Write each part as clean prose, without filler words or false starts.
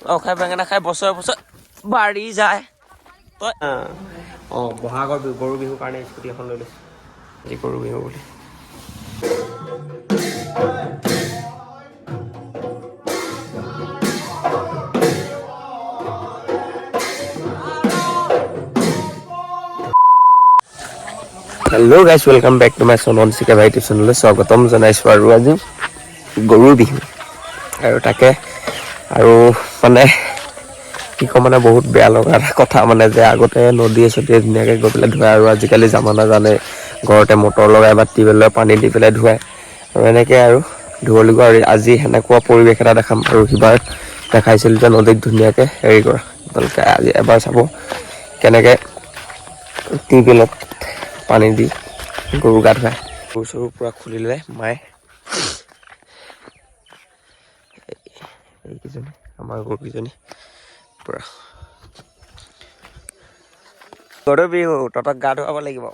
খাই বেঙেনা খাই বছৰে বছৰে বাঢ়ি যায় তই বহাগৰ গৰু বিহুৰ কাৰণে স্কুটি এখন লৈ লৈছোঁ আজি গৰু বিহু বুলি hello' guys welcome back to my চনন চিকা ভাইটি চেনেললৈ স্বাগতম জনাইছোঁ আৰু আজি গৰুৰ বিহু আৰু তাকে আৰু মানে কি ক'ম মানে বহুত বেয়া লগা এটা কথা মানে যে আগতে নদীয়ে চদীয়ে ধুনীয়াকৈ গৈ পেলাই ধুৱায় আৰু আজিকালি জামানা জানে ঘৰতে মটৰ লগাই বা টিউবেলৰ পানী দি পেলাই ধুৱায় আৰু এনেকৈ আৰু ধুৱলি আৰু আজি সেনেকুৱা পৰিৱেশ এটা দেখাম আৰু সিবাৰ দেখাইছিল যে নদীত ধুনীয়াকৈ হেৰি কৰা আপোনালোকে আজি এবাৰ চাব কেনেকৈ টিউবেলত পানী দি গৰু গা ধুৱায় গৰু চৰু পূৰা খুলি লয় মায়ে এইকেইজনী আমাৰ গৰুকেইজনী পূৰা গৰু বিহু তহঁতক গা ধুৱাব লাগিব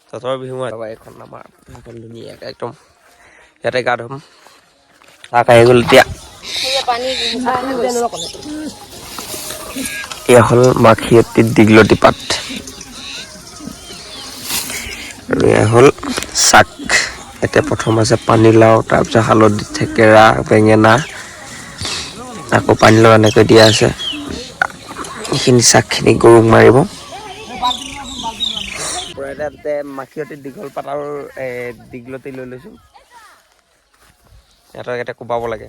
তহঁতৰ বিহু এইখন আমাৰ এখন ধুনীয়াকৈ একদম ইয়াতে গা ধুম তাক আহি গ'ল এতিয়া এয়া হ'ল মাখিয়তী দীঘলতী পাত আৰু এয়া হ'ল শাক এতিয়া প্ৰথম আছে পানীলাও তাৰপিছত হালধি থেকেৰা বেঙেনা আকৌ পানীলাও এনেকৈ দিয়া আছে এইখিনি শাকখিনি গৰুক মাৰিব তাতে মাখিয়তী দীঘল পাত আৰু দীঘলতি লৈ লৈছোঁ সিহঁতক এতিয়া কোবাব লাগে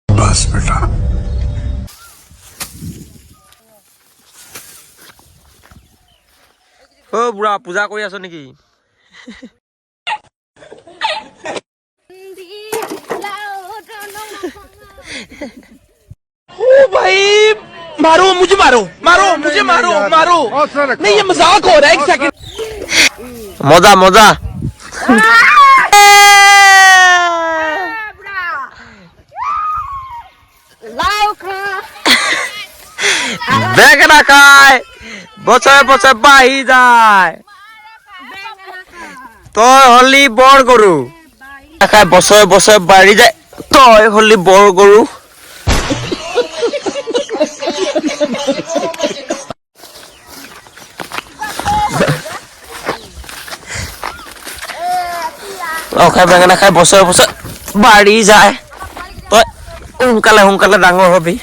বাছ বেটা বুঢ়া পূজা কৰি আছ নেকি भाई मारो मुझे मारो मारो मुझे मारो मारो नहीं ये मजाक हो रहा है एक सेकंड मजा मजा বেঙেনা খাই বছৰে বছৰে বাঢ়ি যায় তই হলি বৰ গৰু খাই বছৰে বছৰে বাঢ়ি যায় তই হলি বৰ গৰু খাই বেঙেনা খাই বছৰে বছৰে বাঢ়ি যায় তই সোনকালে সোনকালে ডাঙৰ হবি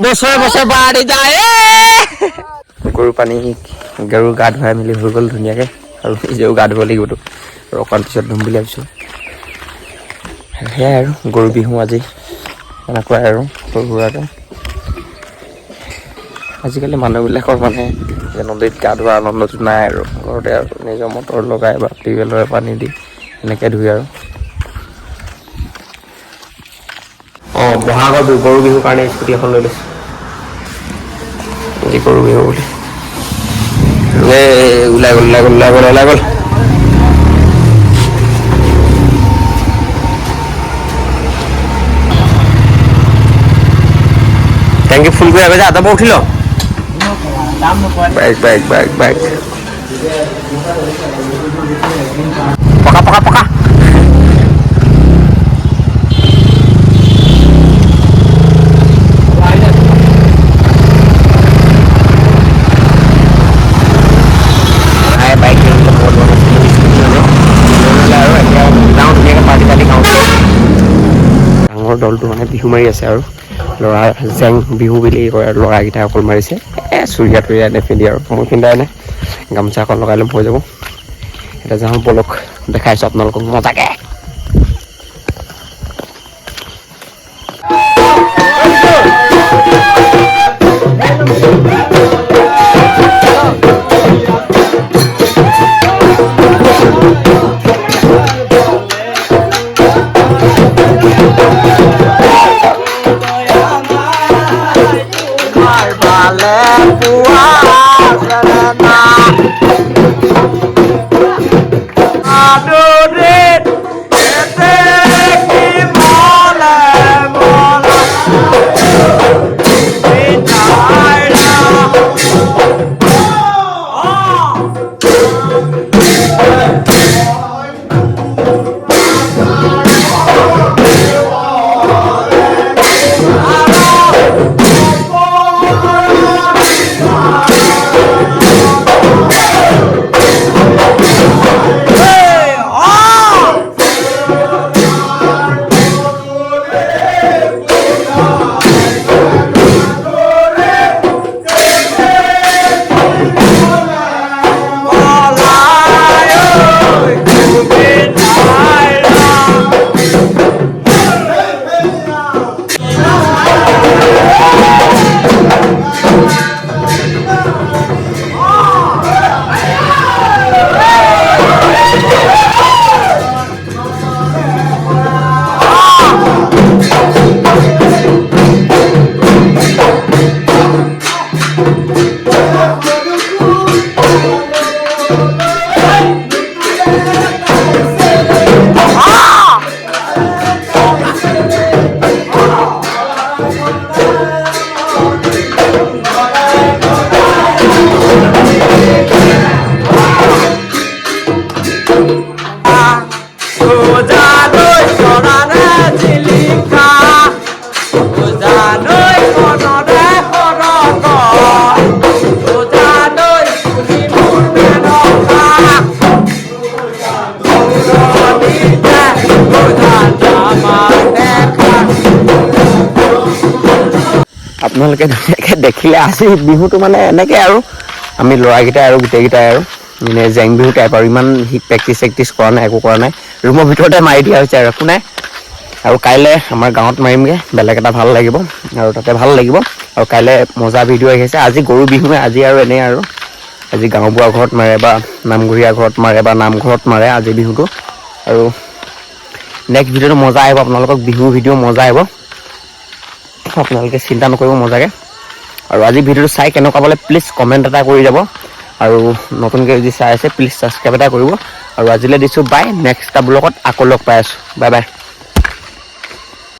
বছৰে বছৰে বাঢ়ি যায় গৰু পানী গৰু গা ধুৱাই মেলি হৈ গ'ল ধুনীয়াকৈ আৰু নিজেও গা ধুব লাগিবতো আৰু অকণ পিছত ধুম বুলি ভাবিছোঁ সেয়াই আৰু গৰু বিহু আজি এনেকুৱাই আৰু সৰু সুৰাকৈ আজিকালি মানুহবিলাকৰ মানে যে নদীত গা ধোৱা আনন্দটো নাই আৰু ঘৰতে আৰু নিজৰ মটৰ লগাই বা টিউবেলৰে পানী দি এনেকৈ ধুই আৰু বহাগৰ গৰু বিহুৰ কাৰণে স্কুটি এখন লৈ লৈছোঁ আজি গৰু বিহু বুলি ওলাই গ'ল ওলাই গ'ল ওলাই গ'ল ওলাই গ'ল টেংকি ফুল কৰি আগতে আটাৰ পৰা উঠি ল বাইক বাইক বাইক বাইক পকা পকা পকা দলটো মানে বিহু মাৰি আছে আৰু ল'ৰা জেং বিহু বুলি কয় আৰু ল'ৰাকেইটা অকল মাৰিছে চুৰিয়া তুৰিয়া নেপিন্ধি আৰু মোৰ পিন্ধাই নাই গামোচা এখন লগাই ল'ম হৈ যাব এতিয়া যাওঁ বলক দেখাইছোঁ আপোনালোকক মজাকে আপোনালোকে ধুনীয়াকৈ দেখিলে আজি বিহুটো মানে এনেকৈ আৰু আমি ল'ৰাকেইটাই আৰু গোটেইকেইটাই আৰু মানে জেং বিহু টাইপ আৰু ইমান প্ৰেক্টিচ কৰা নাই একো কৰা নাই ৰুমৰ ভিতৰতে মাৰি দিয়া হৈছে আৰু একো নাই আৰু কাইলৈ আমাৰ গাঁৱত মাৰিমগৈ বেলেগ এটা ভাল লাগিব আৰু তাতে ভাল লাগিব আৰু কাইলৈ মজা ভিডিঅ' আহি আছে আজি গৰু বিহুৱে আজি আৰু এনেই আৰু আজি গাঁওবুঢ়া ঘৰত মাৰে বা নামঘৰীয়া ঘৰত মাৰে বা নামঘৰত মাৰে আজি বিহুটো আৰু নেক্সট ভিডিঅ'টো মজা আহিব আপোনালোকক বিহু ভিডিঅ' মজা আহিব আপোনালোকে চিন্তা নকৰিব মজাকৈ আৰু আজি ভিডিঅ'টো চাই কেনেকুৱা পালে প্লিজ কমেণ্ট এটা কৰি যাব আৰু নতুনকৈ যদি চাই আছে প্লিজ ছাবস্ক্ৰাইব এটা কৰিব আৰু আজিলৈ দিছোঁ বাই নেক্সট এটা ব্লগত আকৌ লগ পাই আছোঁ বাই বাই